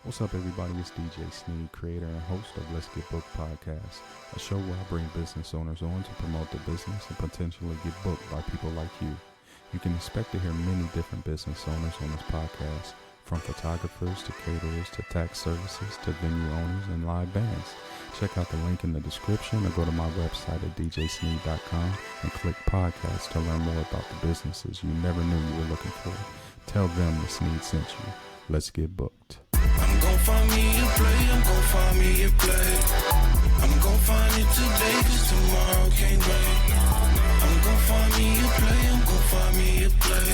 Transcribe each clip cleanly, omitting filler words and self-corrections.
What's up, everybody? It's DJ Snead, creator and host of Let's Get Booked podcast, a show where I bring business owners on to promote their business and potentially get booked by people like you. You can expect to hear many different business owners on this podcast, from photographers to caterers to tax services to venue owners and live bands. Check out the link in the description or go to my website at djsnead.com and click podcast to learn more about the businesses you never knew you were looking for. Tell them the Snead sent you. Let's get booked. I'm gon' find me a play, I'm gon' find me a play. I'm gon' find it today, cause tomorrow can't wait. I'm gon' find me a play, I'm gon' find me a play.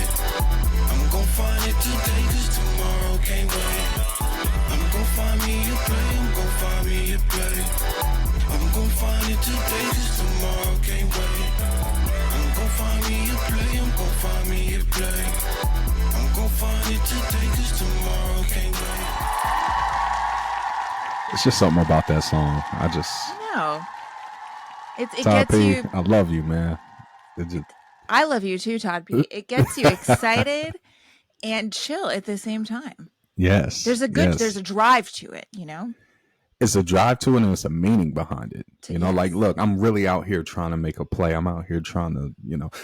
I'm gon' find it today, cause tomorrow can't wait. I'm gon' find me a play, I'm gon' find me a play. I'm gon' find it today, cause tomorrow can't wait. I'm gon' find me a play, I'm gon' find me a play. I'm gon' find it today, cause tomorrow can't wait. It's just something about that song. No. It Todd gets P, you. I love you, man. I love you too, Todd P. It gets you excited and chill at the same time. Yes. There's a drive to it, you know? It's a drive to it and it's a meaning behind it. You know, Yes. like, look, I'm really out here trying to make a play. I'm out here trying to,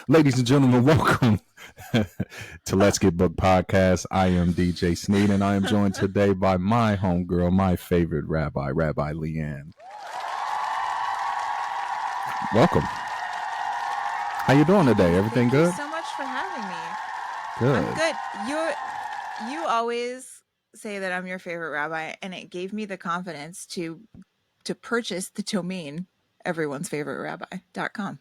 ladies and gentlemen, welcome to Let's Get Booked podcast. I am DJ Snead and I am joined today by my homegirl, my favorite rabbi, Rabbi LeighAnn. Welcome. How you doing today? Everything good? Thank you so much for having me. Good. I'm good. You always say that I'm your favorite rabbi, and it gave me the confidence to purchase the domain everyone'sfavoriterabbi.com.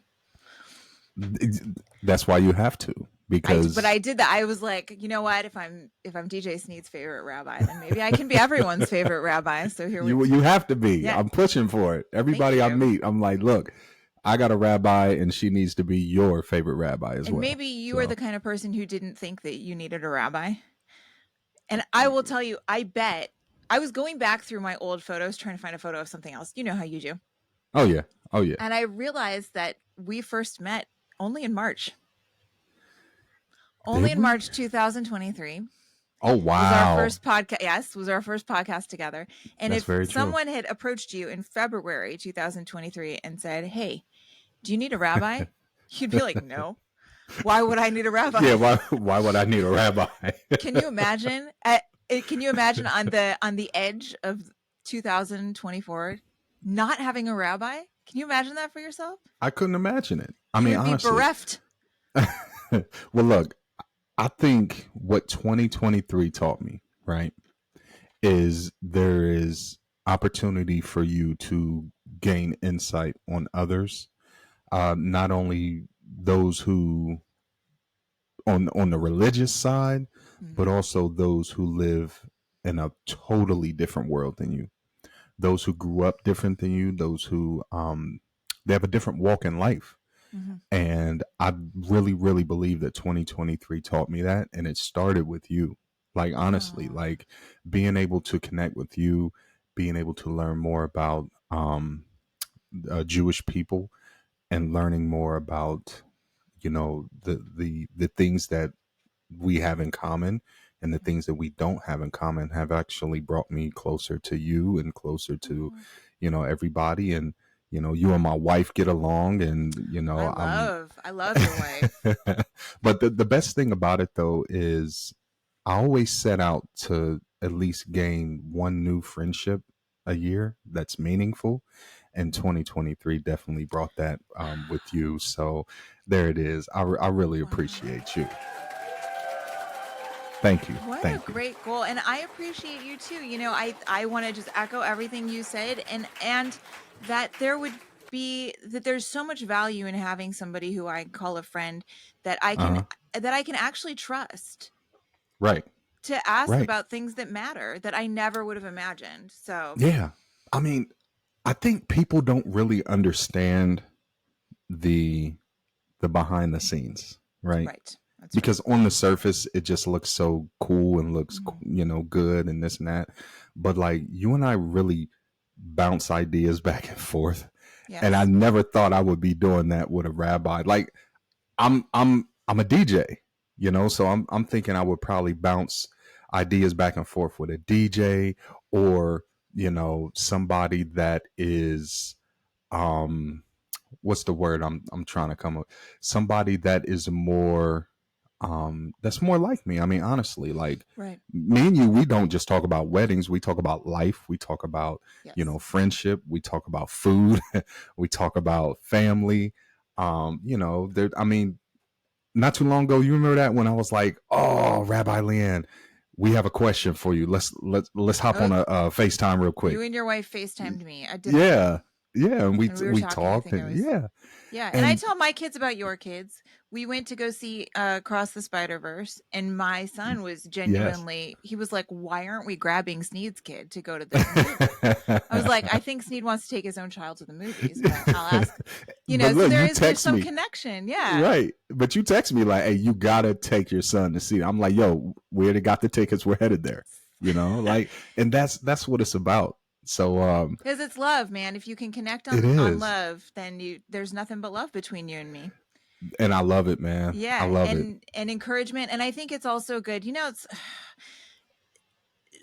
That's why you have to, because But I did that. I was like, you know what? If I'm DJ Snead's favorite rabbi, then maybe I can be everyone's favorite rabbi. So here we go. you have to be. Yeah. I'm pushing for it. Everybody I you. meet, I'm like, look, I got a rabbi and she needs to be your favorite rabbi as And well. maybe you are the kind of person who didn't think that you needed a rabbi. And I will tell you, I bet I was going back through my old photos trying to find a photo of something else. You know how you do. Oh yeah. And I realized that we first met only in March. Only in March 2023. Oh wow. Was our first podcast. Yes, was our first podcast together. And That's very if true. someone had approached you in February 2023 and said, "Hey, do you need a rabbi?" You'd be like, "No. Why would I need a rabbi?" Yeah, why would I need a rabbi? Can you imagine? Can you imagine on the edge of 2024 not having a rabbi? Can you imagine that for yourself? I couldn't imagine it. I You mean, would be honestly. bereft. Well, look, I think what 2023 taught me, right, is there is opportunity for you to gain insight on others, not only those who on the religious side, but also those who live in a totally different world than you, those who grew up different than you, those who they have a different walk in life. Mm-hmm. And I really, really believe that 2023 taught me that. And it started with you. Like, honestly, like being able to connect with you, being able to learn more about Jewish people and learning more about, the things that we have in common and the things that we don't have in common have actually brought me closer to you and closer to, everybody. And, you and my wife get along and, I love your wife. But the best thing about it, though, is I always set out to at least gain one new friendship a year that's meaningful. And 2023 definitely brought that with you. So there it is. I really appreciate you. Thank you. What Thank a you. great goal. And I appreciate you too. I want to just echo everything you said and that there's so much value in having somebody who I call a friend that I can actually trust. Right. To ask Right. about things that matter that I never would have imagined. So Yeah. I mean, I think people don't really understand the behind the scenes, right? Right. That's Because on the surface, it just looks so cool and looks, good and this and that. But like you and I really bounce ideas back and forth. Yes. And I never thought I would be doing that with a rabbi. Like I'm a DJ, so I'm thinking I would probably bounce ideas back and forth with a DJ, or somebody that is what's the word I'm trying to come up, somebody that is more that's more like me. I mean, honestly, like Right. me and you, we don't just talk about weddings, we talk about life, we talk about Yes. friendship, we talk about food, we talk about family. There, I mean, not too long ago, you remember that when I was like, "Oh, Rabbi LeighAnn, we have a question for you. Let's hop on a FaceTime real quick." You and your wife FaceTimed me. Yeah, yeah, and And we were talking, I talked, think I and was. yeah, Yeah, and I and tell my kids about your kids. We went to go see Across the Spider-Verse, and my son was yes. genuinely, he was like, why aren't we grabbing Snead's kid to go to the movie? I was like, I think Snead wants to take his own child to the movies, but I'll ask, But so look, there's some connection. Yeah. right? But you text me like, "Hey, you gotta take your son to see it." I'm like, "Yo, we already got the tickets. We're headed there." Like, and that's what it's about. So, Because it's love, man. If you can connect it on is, love, then there's nothing but love between you and me. and I love it, man. I Yeah, love it. and encouragement, and I think it's also good. It's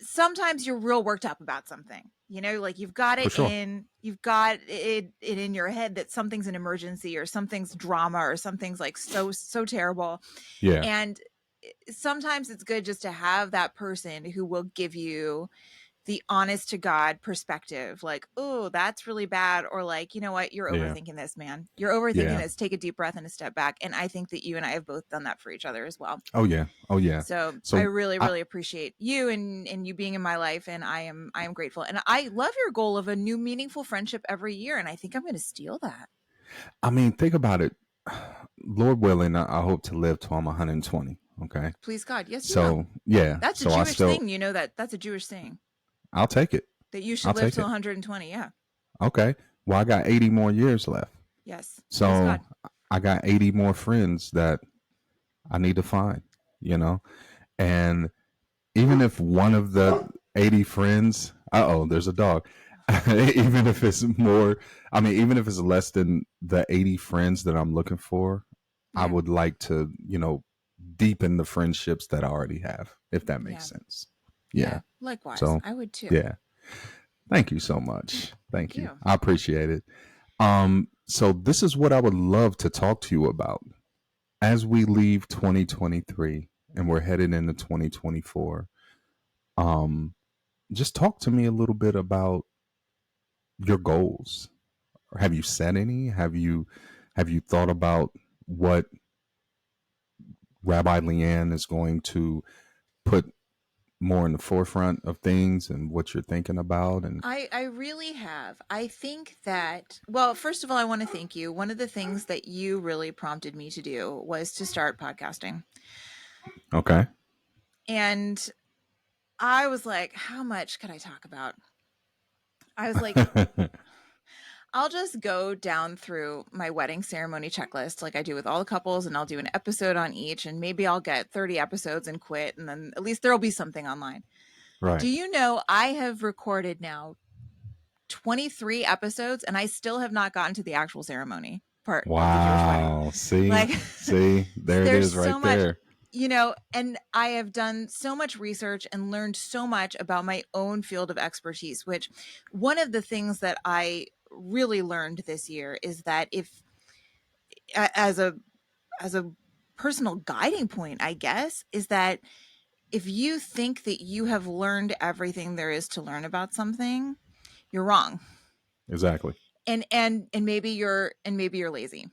sometimes you're real worked up about something. Like you've got For it sure. you've got it in your head that something's an emergency or something's drama or something's like so terrible. Yeah, And sometimes it's good just to have that person who will give you the honest to God perspective, like, oh, that's really bad. Or like, you know what, you're yeah, overthinking this, man. You're overthinking yeah. this. Take a deep breath and a step back. And I think that you and I have both done that for each other as well. Oh yeah, oh yeah. So I So, really, really appreciate you and you being in my life. And I am grateful. And I love your goal of a new meaningful friendship every year. And I think I'm going to steal that. I mean, think about it. Lord willing, I hope to live till I'm 120. Okay. Please God. Yes, you will. So yeah. That's So a I Jewish still, thing. That's a Jewish thing I'll take it. that you should I'll live take till it. 120. Yeah. Okay. Well, I got 80 more years left. Yes. Praise So God. I got 80 more friends that I need to find, and even if one of the 80 friends, there's a dog. Even if it's more, I mean, even if it's less than the 80 friends that I'm looking for, I Yeah. would like to, deepen the friendships that I already have, if that makes Yeah. sense. Yeah. Likewise. So, I would too. yeah. Thank you so much. Thank you. you. I appreciate it. So this is what I would love to talk to you about as we leave 2023 and we're headed into 2024. Just talk to me a little bit about your goals. Have you set any? Have you thought about what Rabbi LeighAnn is going to put more in the forefront of things and what you're thinking about? And I really have. I think that, well, first of all, I want to thank you. One of the things that you really prompted me to do was to start podcasting. okay. And I was like, how much could I talk about? I was like, I'll just go down through my wedding ceremony checklist like I do with all the couples, and I'll do an episode on each, and maybe I'll get 30 episodes and quit, and then at least there'll be something online. Right. Do you know I have recorded now 23 episodes and I still have not gotten to the actual ceremony part of the Jewish wedding. See, there it is right there. And I have done so much research and learned so much about my own field of expertise, which one of the things that I really learned this year is that if as a personal guiding point, I guess, is that if you think that you have learned everything there is to learn about something, you're wrong. Exactly. And maybe you're lazy,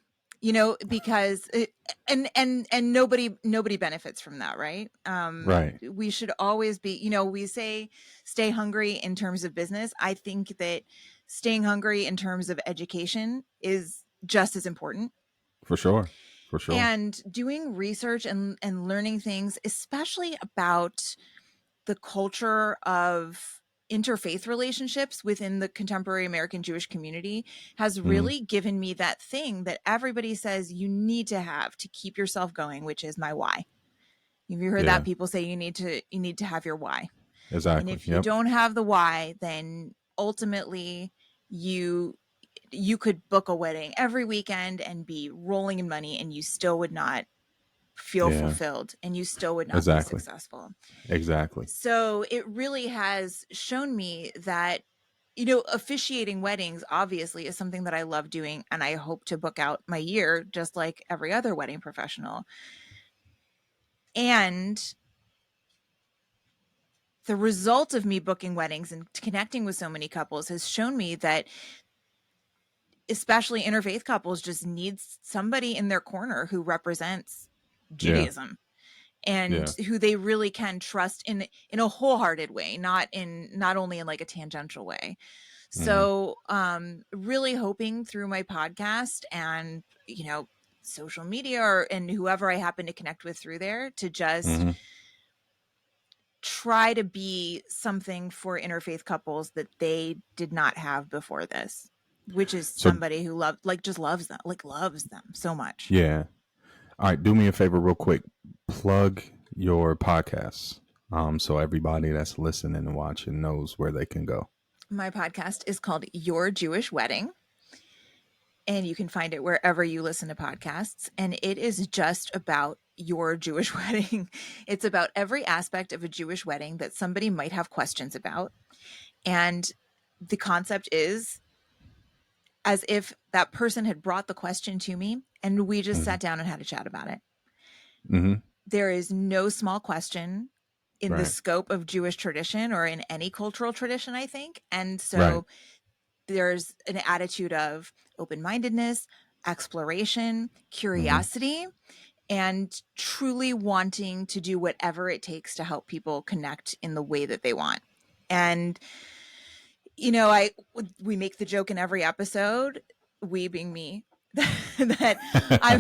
because nobody benefits from that, right? Right. We should always be, we say stay hungry in terms of business. I think that staying hungry in terms of education is just as important. For sure. For sure. And doing research and learning things, especially about the culture of interfaith relationships within the contemporary American Jewish community, has really given me that thing that everybody says you need to have to keep yourself going, which is my why. Have you heard that? People say you need to have your why. Exactly. And if you don't have the why, then ultimately you could book a wedding every weekend and be rolling in money and you still would not feel Yeah. fulfilled, and you still would not be Exactly. successful. Exactly. So it really has shown me that, officiating weddings obviously is something that I love doing, and I hope to book out my year just like every other wedding professional. And the result of me booking weddings and connecting with so many couples has shown me that especially interfaith couples just need somebody in their corner who represents Yeah. Judaism and Yeah. who they really can trust in a wholehearted way, not only in like a tangential way. Mhm. So really hoping through my podcast and social media and whoever I happen to connect with through there to just Mhm. try to be something for interfaith couples that they did not have before this, which is So somebody who just loves them so much. yeah. All right, do me a favor real quick. Plug your podcasts. So everybody that's listening and watching knows where they can go. My podcast is called Your Jewish Wedding, and you can find it wherever you listen to podcasts. And it is just about your Jewish wedding. It's about every aspect of a Jewish wedding that somebody might have questions about. And the concept is as if that person had brought the question to me and we just Mhm. sat down and had a chat about it. Mhm. There is no small question in the Right. scope of Jewish tradition or in any cultural tradition, I think. And Right. so there's an attitude of open-mindedness, exploration, Mhm. curiosity, and truly wanting to do whatever it takes to help people connect in the way that they want. And we make the joke in every episode, we being me, that I'm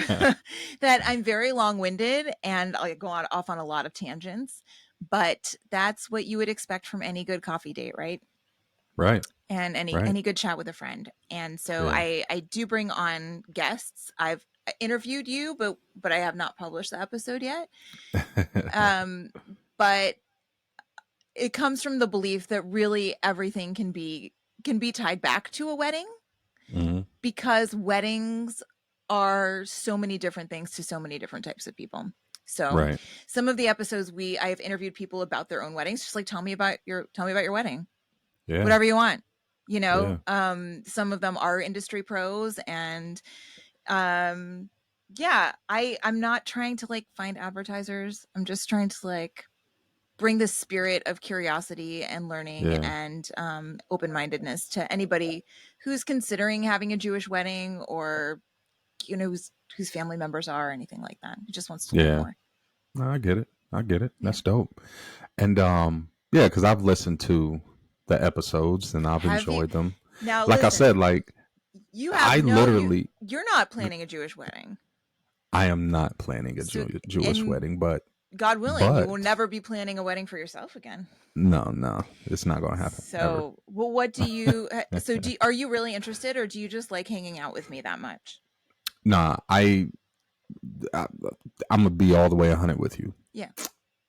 that I'm very long-winded and I'll go off on a lot of tangents, but that's what you would expect from any good coffee date, right? Right. And Right. any good chat with a friend. And so Yeah. I do bring on guests. I've interviewed you, but I have not published the episode yet. But it comes from the belief that really everything can be tied back to a wedding, Mhm. because weddings are so many different things to so many different types of people. So Right. some of the episodes I have interviewed people about their own weddings, just like tell me about your wedding. Yeah. Whatever you want. Yeah. Some of them are industry pros, and yeah, I'm not trying to like find advertisers. I'm just trying to like bring the spirit of curiosity and learning Yeah. and open-mindedness to anybody who's considering having a Jewish wedding, or whose family members are, or anything like that. Who just wants to learn Yeah. more. No, I get it. I get it. Yeah. That's dope. And yeah, because I've listened to the episodes and I've Have you enjoyed them. now? Like I Listen, said, like you I have literally you're not planning a Jewish wedding. I am not planning a So, Jewish and wedding, but God willing, you will never be planning a wedding for yourself again. no, it's not going to happen ever. So, well, what do you? Are you really interested, or do you just like hanging out with me that much? Nah, I'm gonna be all the way 100 with you. Yeah,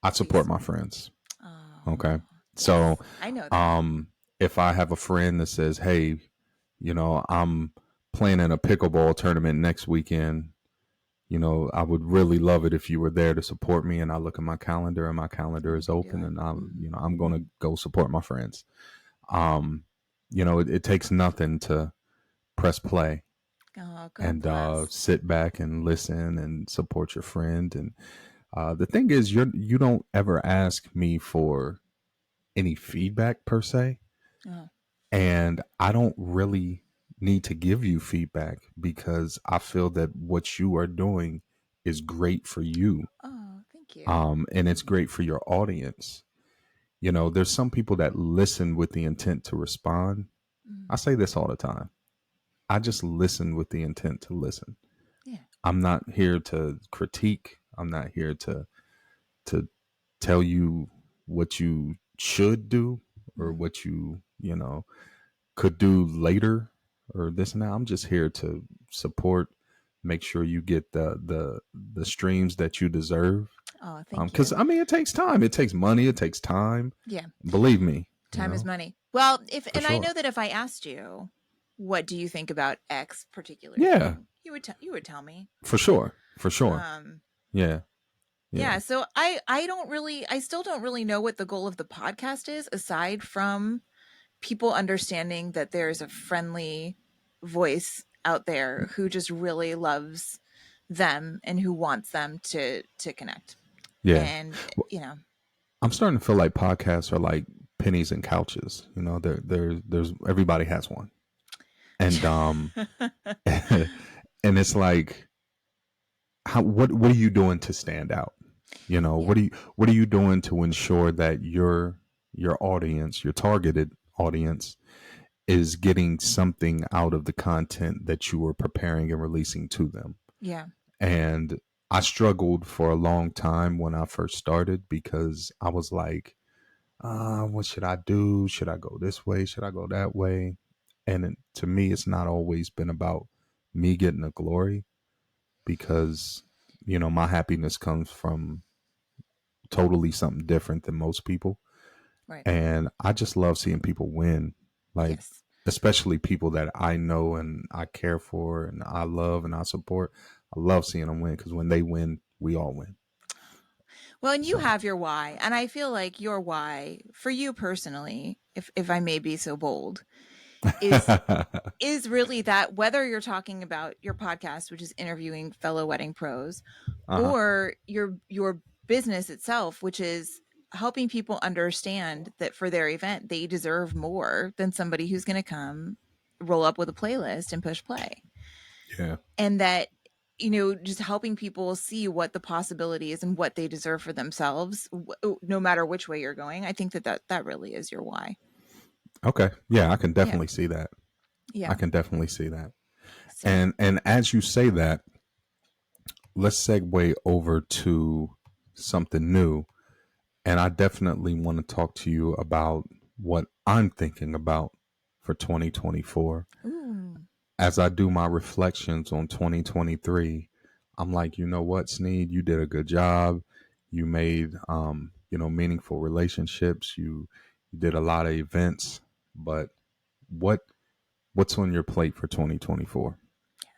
I support please. my friends. Oh, Okay, yes, so I know that. if I have a friend that says, "Hey, I'm planning a pickleball tournament next weekend. I would really love it if you were there to support me." And I look at my calendar, and my calendar is open, and I'm going to go support my friends. It takes nothing to press play Oh, God and bless. sit back and listen and support your friend. And the thing is, you don't ever ask me for any feedback per se, and I don't really need to give you feedback because I feel that what you are doing is great for you. Oh, thank you. And it's great for your audience. There's some people that listen with the intent to respond. I say this all the time. I just listen with the intent to listen. Yeah. I'm not here to critique. I'm not here to tell you what you should do or what you could do later or this and that. I'm just here to support, make sure you get the streams that you deserve. Oh, thank you. Because it takes time, it takes money, it takes time. Yeah, believe me, time is money. Well, I sure. know that if I asked you, what do you think about X particular? Yeah, thing, you would tell me for sure. Yeah. Yeah. So I still don't really know what the goal of the podcast is, aside from people understanding that there's a friendly voice out there who just really loves them and who wants them to connect. Yeah. And Well, you know, I'm starting to feel like podcasts are like pennies and couches. You know, there's everybody has one, and and it's like, what are you doing to stand out? You know, yeah, what are you doing to ensure that your audience, your targeted audience, is getting something out of the content that you were preparing and releasing to them? yeah, And I struggled for a long time when I first started because I was like, what should I do? Should I go this way? Should I go that way? And to me, it's not always been about me getting the glory, because, you know, my happiness comes from totally something different than most people. right. And I just love seeing people win, like, Yes. especially people that I know and I care for and I love and I support. I love seeing them win, because when they win, we all win. Well, and you So, have your why, and I feel like your why for you personally, if I may be so bold, is is really that whether you're talking about your podcast, which is interviewing fellow wedding pros, uh-huh. or your business itself, which is helping people understand that for their event they deserve more than somebody who's going to come roll up with a playlist and push play. Yeah. And that, you know, just helping people see what the possibility is and what they deserve for themselves, no matter which way you're going. I think that really is your why. Okay. Yeah, I can Yeah, definitely see that. I yeah. can definitely see that. So And as you say that, let's segue over to something new. And I definitely want to talk to you about what I'm thinking about for 2024. ooh, As I do my reflections on 2023, I'm like, you know what, Snead, you did a good job. You made, you know, meaningful relationships. You did a lot of events, but what what's on your plate for 2024? yes,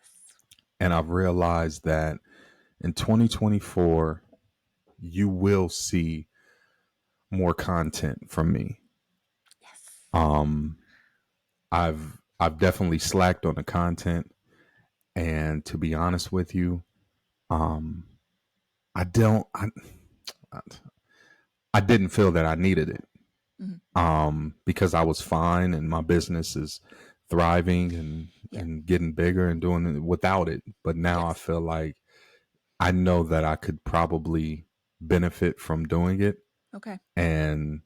And I've realized that in 2024, you will see more content from me. yes. Um, I've definitely slacked on the content, and to be honest with you, um, I don't I, I didn't feel that I needed it, Mhm. because I was fine and my business is thriving Yeah, and getting bigger and doing it without it. But now I yes. feel like I know that I could probably benefit from doing it, Okay. and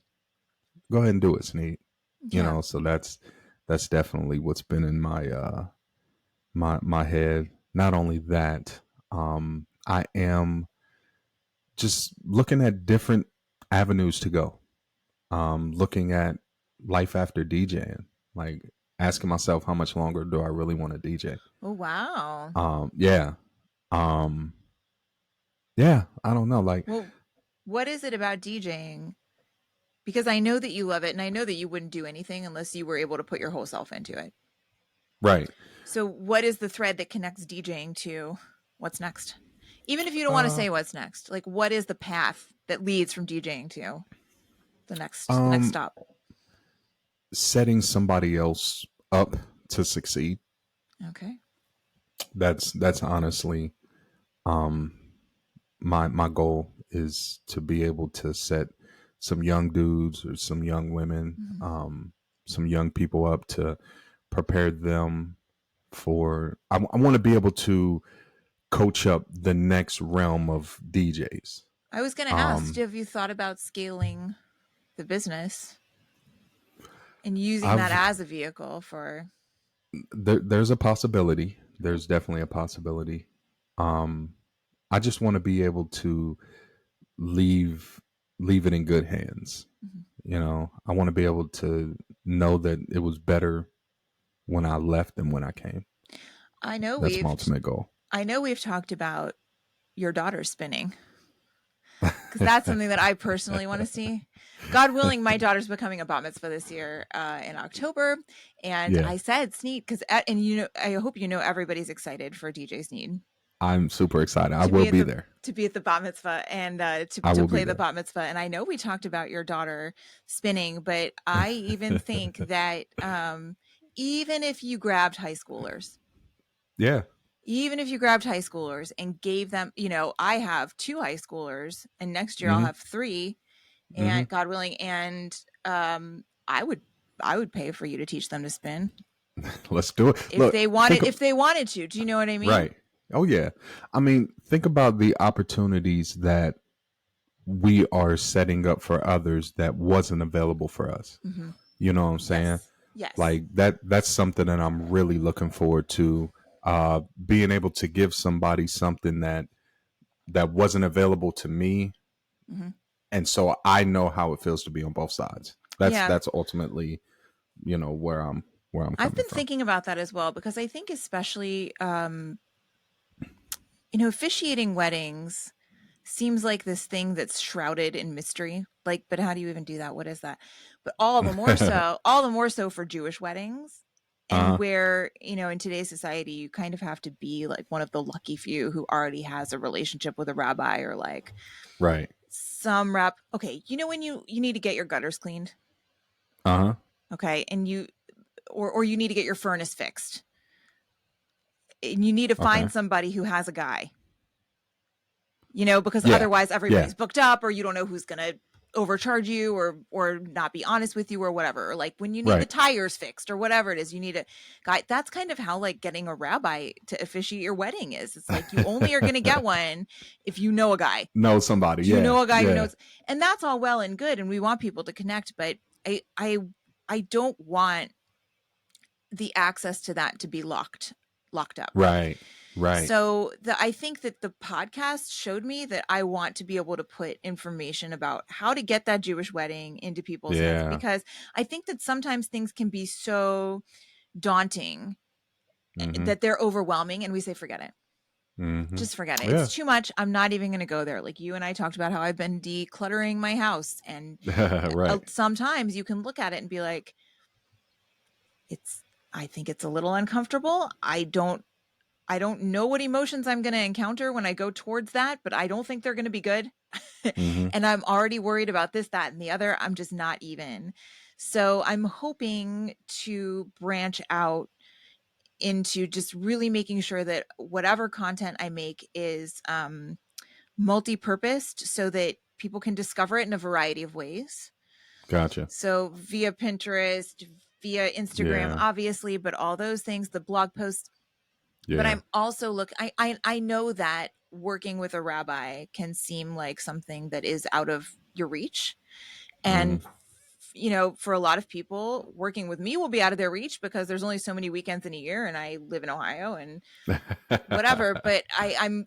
go ahead and do it, Snead. You Yeah. know, so that's definitely what's been in my my head. Not only that, I am just looking at different avenues to go. Looking at life after DJing, like asking myself, how much longer do I really want to DJ? Oh, wow. Yeah, um, yeah. I don't know, like, Well, what is it about DJing? Because I know that you love it, and I know that you wouldn't do anything unless you were able to put your whole self into it. right. So, what is the thread that connects DJing to what's next? Even if you don't want to Uh, say what's next, like what is the path that leads from DJing to the next um, stop? setting somebody else up to succeed. Okay. That's honestly, um, my goal is to be able to set some young dudes or some young women, Mhm. some young people up to prepare them for. I want to be able to coach up the next realm of DJs. I was going to ask, Um, have you thought about scaling the business and using that I've as a vehicle for? there's a possibility. Okay. There's definitely a possibility. Um, I just want to be able to leave leave it in good hands. Mhm. You know, I want to be able to know that it was better when I left than when I came. I know That's my we've ultimate goal. I know we've talked about your daughter spinning, because that's something that I personally want to see. God willing, my daughter's becoming a bat mitzvah this year in October, and Yeah. I said Snead because and you know I hope you know everybody's excited for DJ Snead. I'm super excited. I to will be at be the there. to be at the bat mitzvah and I to will be play the there. bat mitzvah. And I know we talked about your daughter spinning, but I even think that even if you grabbed high schoolers, Yeah. even if you grabbed high schoolers and gave them, I have 2 high schoolers, and next year I'll Mm-hmm. have 3, Mm-hmm. and God willing, and I would pay for you to teach them to spin Let's do it. if Look, they wanted to. Do you know what I mean? right. Oh yeah. I mean, think about the opportunities that we are setting up for others that wasn't available for us. Mm-hmm. You know what I'm saying? Yes. Like that's something that I'm really looking forward to, being able to give somebody something that wasn't available to me. Mm-hmm. And so I know how it feels to be on both sides. Yeah. That's ultimately, where I'm coming I've been from. thinking about that as well, because I think especially officiating weddings seems like this thing that's shrouded in mystery. Like, but how do you even do that? What is that? But all the more so for Jewish weddings. And where, in today's society, you kind of have to be like one of the lucky few who already has a relationship with a rabbi, or like Right. some rep. Okay. When you need to get your gutters cleaned. Okay. And or you need to get your furnace fixed. And you need to find somebody who has a guy, because otherwise everybody's booked up, or you don't know who's going to overcharge you or not be honest with you or whatever. Or like when you need the tires fixed or whatever it is, you need a guy. That's kind of how like getting a rabbi to officiate your wedding is. It's like you only are going to get one if you know a guy. Know somebody. You know a guy who knows. And that's all well and good. And we want people to connect. But I don't want the access to that to be locked up. Right. So I think that the podcast showed me that I want to be able to put information about how to get that Jewish wedding into people's hands, because I think that sometimes things can be so daunting that they're overwhelming, and we say, forget it. Mm-hmm. Just forget it. It's too much. I'm not even going to go there. Like you and I talked about how I've been decluttering my house, and sometimes you can look at it and be like, I think it's a little uncomfortable. I don't know what emotions I'm going to encounter when I go towards that, but I don't think they're going to be good. And I'm already worried about this, that, and the other. I'm just not even. So I'm hoping to branch out into just really making sure that whatever content I make is multi-purposed, so that people can discover it in a variety of ways. Gotcha. So via Pinterest, via Instagram, obviously, but all those things, the blog posts. But I'm also I know that working with a rabbi can seem like something that is out of your reach. And, for a lot of people, working with me will be out of their reach because there's only so many weekends in a year, and I live in Ohio and whatever. But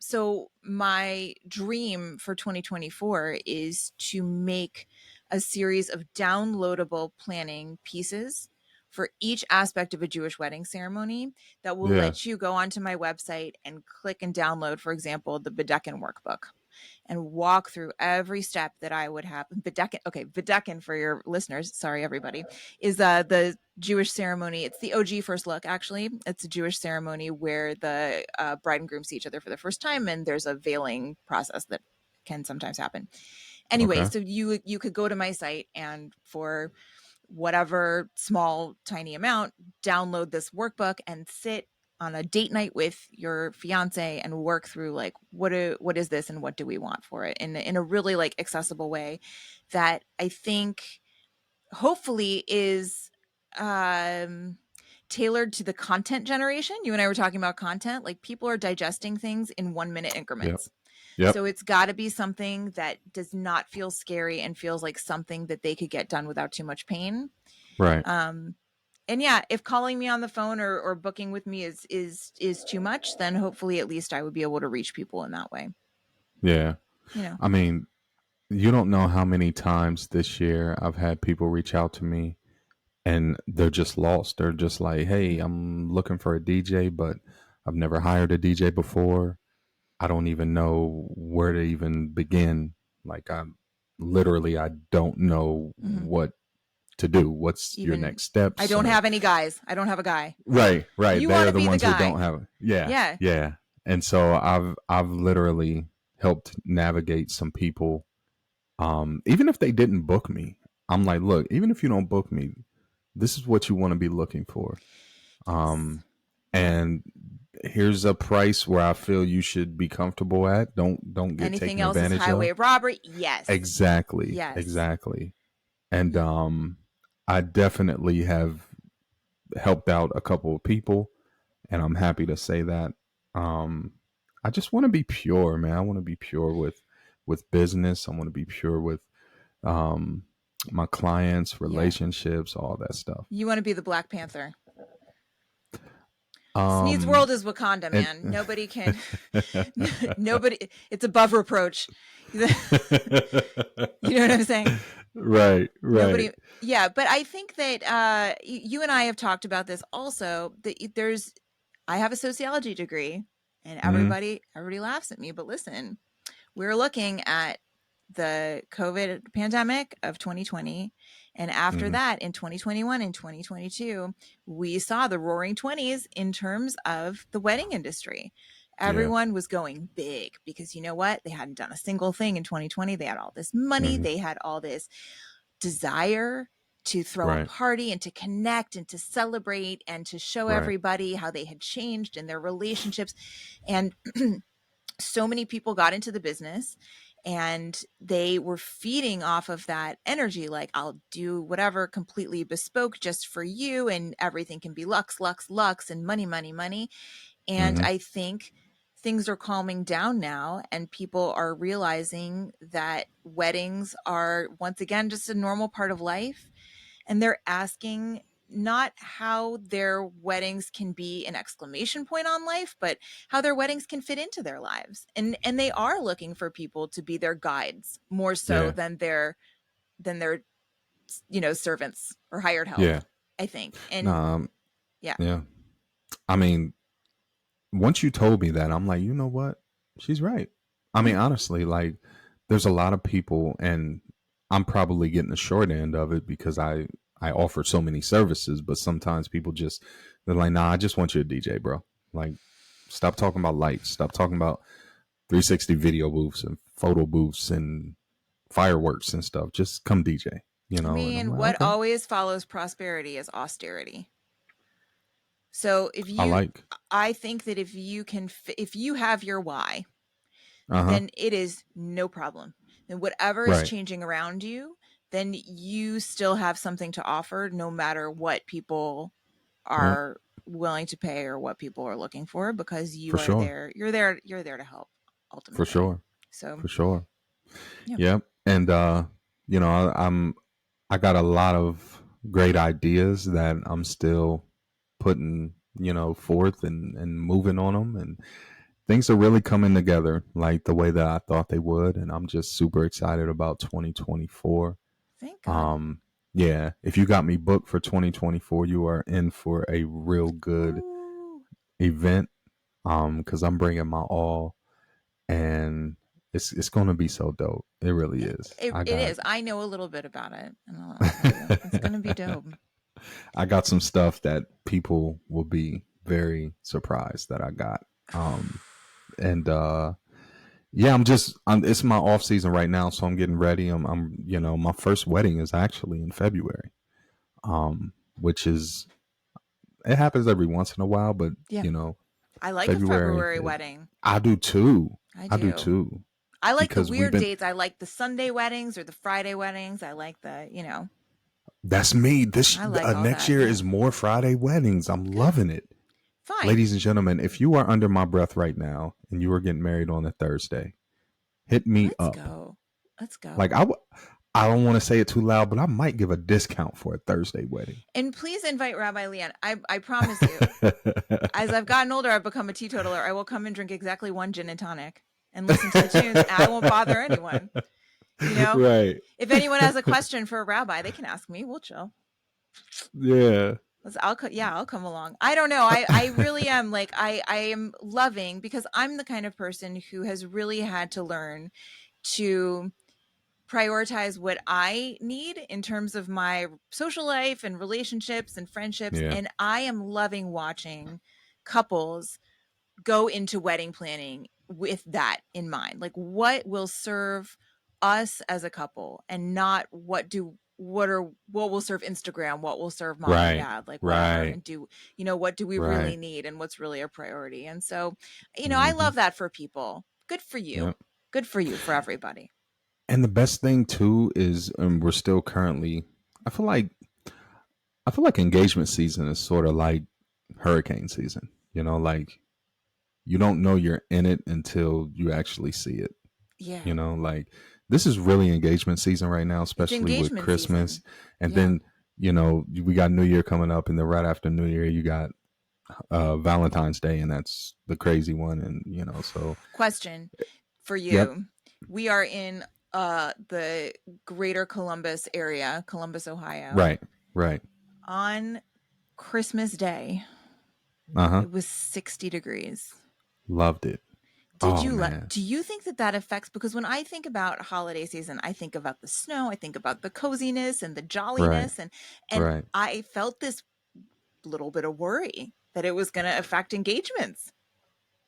so my dream for 2024 is to make a series of downloadable planning pieces for each aspect of a Jewish wedding ceremony that will let you go onto my website and click and download, for example, the Bedekin workbook, and walk through every step that I would have. Bedekin for your listeners, sorry everybody, is the Jewish ceremony. It's the OG first look, actually. It's a Jewish ceremony where the bride and groom see each other for the first time, and there's a veiling process that can sometimes happen. Anyway, so you could go to my site and for whatever small, tiny amount, download this workbook and sit on a date night with your fiance and work through like, what is this and what do we want for it in a really like accessible way that I think hopefully is tailored to the content generation. You and I were talking about content, like people are digesting things in 1 minute increments. Yep. So it's got to be something that does not feel scary and feels like something that they could get done without too much pain. Right. And if calling me on the phone or booking with me is too much, then hopefully at least I would be able to reach people in that way. Yeah. I mean, you don't know how many times this year I've had people reach out to me and they're just lost. They're just like, hey, I'm looking for a DJ, but I've never hired a DJ before. I don't even know where to even begin. Like I don't know what to do. What's your next steps? I don't have any guys. I don't have a guy. Right. You They're want to the be ones the guy. who don't have it. Yeah. And so I've literally helped navigate some people. Even if they didn't book me, I'm like, look, even if you don't book me, this is what you want to be looking for. Yes. And here's a price where I feel you should be comfortable at. Don't get Anything taken else is advantage highway of. robbery. Yes. Exactly. Yes. Exactly. And I definitely have helped out a couple of people, and I'm happy to say that. I just want to be pure, man. I want to be pure with business. I want to be pure with um my clients, relationships, all that stuff. You want to be the Black Panther. Snead's Um world is Wakanda, and man. Nobody can. Nobody. It's above reproach. You know what I'm saying? right, Nobody. right. Yeah, but I think that you and I have talked about this also. That there's. I have a sociology degree, and Mhm. everybody laughs at me. But listen, we're looking at the COVID pandemic of 2020. And after Mhm. that, in 2021 and 2022, we saw the roaring 20s in terms of the wedding industry. Yeah. Everyone was going big because you know what? They hadn't done a single thing in 2020. They had all this money, Mhm. they had all this desire to throw a Right. party and to connect and to celebrate and to show Right. everybody how they had changed in their relationships. And so many people got into the business and they were feeding off of that energy, like, I'll do whatever completely bespoke just for you, and everything can be lux, lux, lux, and money, money, money. And Mhm. I think things are calming down now, and people are realizing that weddings are once again just a normal part of life, and they're asking not how their weddings can be an exclamation point on life, but how their weddings can fit into their lives. And they are looking for people to be their guides more so Yeah. than their servants or hired help, Yeah. I think. And Nah, yeah. yeah. I mean, once you told me that, I'm like, you know what? She's right. I mean, honestly, like, there's a lot of people, and I'm probably getting the short end of it because I offer so many services. But sometimes people just they're like, nah, I just want you to DJ, bro. Like, stop talking about lights. Stop talking about 360 video booths and photo booths and fireworks and stuff. Just come DJ, I And I'm mean, like, what okay, always follows prosperity is austerity. So I like. I think that if you have your why, Uh huh. then it is no problem. And whatever is Right. changing around you, then you still have something to offer no matter what people Yeah. are willing to pay or what people are looking for, because you For are sure. there. You're there to help For ultimately. sure. So, For sure. yeah. Yep. And I got a lot of great ideas that I'm still putting, forth and moving on them, and things are really coming together like the way that I thought they would, and I'm just super excited about 2024. Thank God. Um yeah, if you got me booked for 2024, you are in for a real good Ooh. event cuz I'm bringing my all, and it's going to be so dope. It really is. It is. I know a little bit about it, and I'll tell you, it's going to be dope. I got some stuff that people will be very surprised that I got. And yeah, it's my off season right now, so I'm getting ready. My first wedding is actually in February. Which is it happens every once in a while, but Yeah. you know, I like a February February is, wedding. I do too. I I do do. too. I like the Because we've weird been dates. I like the Sunday weddings or the Friday weddings. I like that's me. This I like all next that. year Yeah. is more Friday weddings. I'm Good. loving it. Fine. Ladies and gentlemen, if you are under my breath right now and you are getting married on a Thursday, hit me Let's up. go. Let's go. Like I don't want to say it too loud, but I might give a discount for a Thursday wedding. And please invite Rabbi LeighAnn. I promise you, as I've gotten older, I've become a teetotaler. I will come and drink exactly one gin and tonic and listen to the tunes, and I won't bother anyone. Right. If anyone has a question for a rabbi, they can ask me. We'll chill. Yeah. I'll come along. I don't know. I really am like, I am loving, because I'm the kind of person who has really had to learn to prioritize what I need in terms of my social life and relationships and friendships. Yeah. And I am loving watching couples go into wedding planning with that in mind. Like, what will serve us as a couple, and not what will serve Instagram, what will serve mom and Right. dad, like whatever, Right. and what do we really Right. need, and what's really a priority. And so, I Mm-hmm. love that for people. Good for you. Yep. Good for you, for everybody. And the best thing too is, we're still currently. I feel like engagement season is sort of like hurricane season. Like you don't know you're in it until you actually see it. Yeah. Like this is really engagement season right now, especially with Christmas. Season. And then, we got New Year coming up, and then right after New Year, you got Valentine's Day, and that's the crazy one. And, so. Question for you. Yep. We are in the greater Columbus area, Columbus, Ohio. Right. On Christmas Day, it was 60 degrees. Loved it. Do you think that affects, because when I think about holiday season, I think about the snow, I think about the coziness and the jolliness, and I felt this little bit of worry that it was going to affect engagements.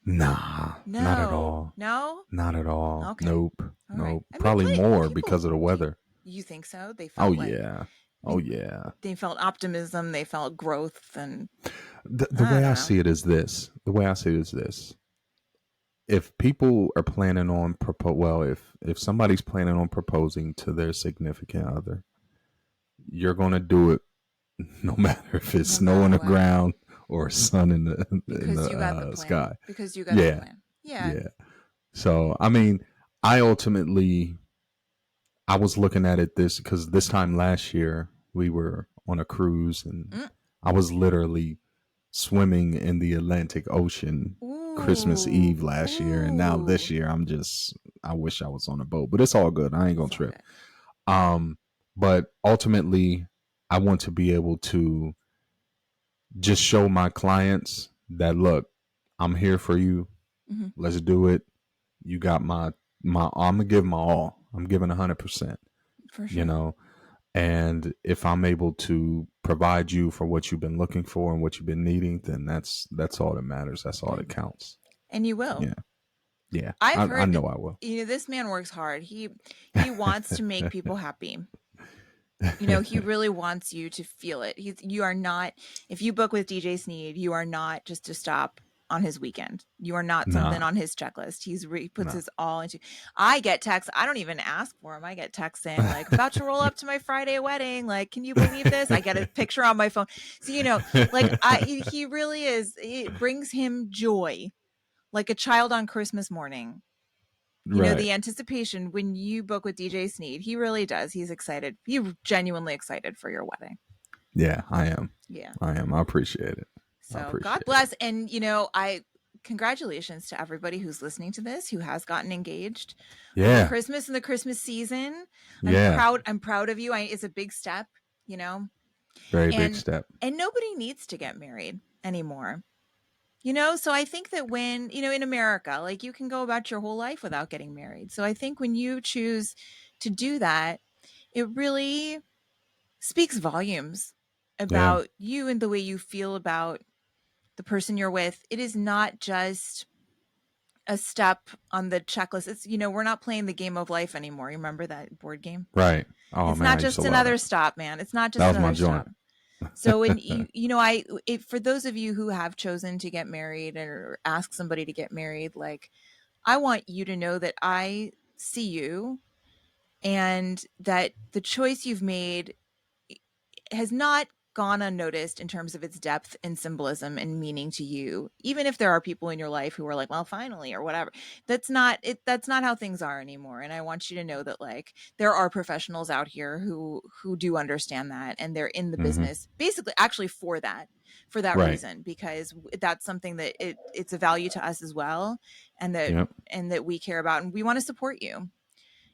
Nah, no, not at all. No, not at all. Okay. Nope. All nope. Right. Probably more because of the weather. You think so? They felt yeah. They felt optimism. They felt growth. And the way I see it is this. If people are planning on if somebody's planning on proposing to their significant other, you're going to do it no matter if it's snow on the ground or sun in the sky. Because you got the plan. Yeah. So, I mean, I was looking at it because this time last year we were on a cruise, and I was literally swimming in the Atlantic Ocean Christmas Eve last year, and now this year I wish I was on a boat, but it's all good. I ain't gonna trip. But ultimately, I want to be able to just show my clients that, look, I'm here for you. Mm-hmm. Let's do it. You got my I'm gonna give my all. I'm giving 100%. For sure. And if I'm able to provide you for what you've been looking for and what you've been needing, then that's all that matters. That's all that counts. And you will. Yeah. I know I will. This man works hard. He wants to make people happy. He really wants you to feel it. You are not, if you book with DJ Snead, you are not just to stop on his weekend. You are not something on his checklist. He puts his all into. I get texts. I don't even ask for them. I get texts saying like, about to roll up to my Friday wedding. Like, can you believe this? I get a picture on my phone. So, he really is. It brings him joy, like a child on Christmas morning. The anticipation when you book with DJ Snead, he really does. He's excited. He's genuinely excited for your wedding. Yeah, I am. Yeah, I am. I appreciate it. So God bless. And, congratulations to everybody who's listening to this, who has gotten engaged. Yeah. Christmas and the Christmas season. I'm proud of you. It's a big step, Very big step. And nobody needs to get married anymore. So I think that when, in America, like, you can go about your whole life without getting married. So I think when you choose to do that, it really speaks volumes about you and the way you feel about the person you're with. It is not just a step on the checklist. It's, we're not playing the game of life anymore. You remember that board game? Right. Oh, it's not just another stop, man. It's not just another stop. So when for those of you who have chosen to get married or ask somebody to get married, like, I want you to know that I see you, and that the choice you've made has not gone unnoticed in terms of its depth and symbolism and meaning to you. Even if there are people in your life who are like, well, finally, or whatever, that's not how things are anymore. And I want you to know that, like, there are professionals out here who do understand that, and they're in the business basically actually for that reason, because that's something that it's a value to us as well, and that we care about, and we want to support you.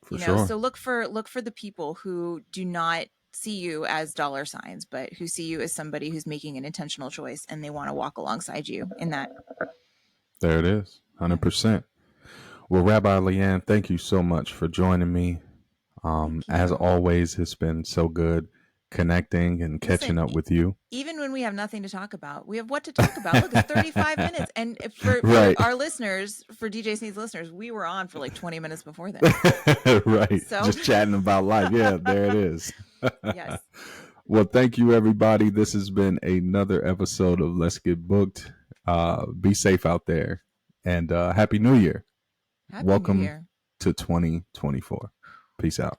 For sure. So look for the people who do not see you as dollar signs, but who see you as somebody who's making an intentional choice, and they want to walk alongside you in that. There it is. 100%. Well, Rabbi LeighAnn, thank you so much for joining me. As always, it's been so good connecting and catching up with you. Even when we have nothing to talk about, we have what to talk about. Look, it's 35 minutes. And for our listeners, for DJ Snead's listeners, we were on for like 20 minutes before that. Right. So just chatting about life. Yeah, there it is. Yes. Well, thank you, everybody. This has been another episode of Let's Get Booked. Be safe out there. And Happy New Year. Happy Welcome New Year. to 2024. Peace out.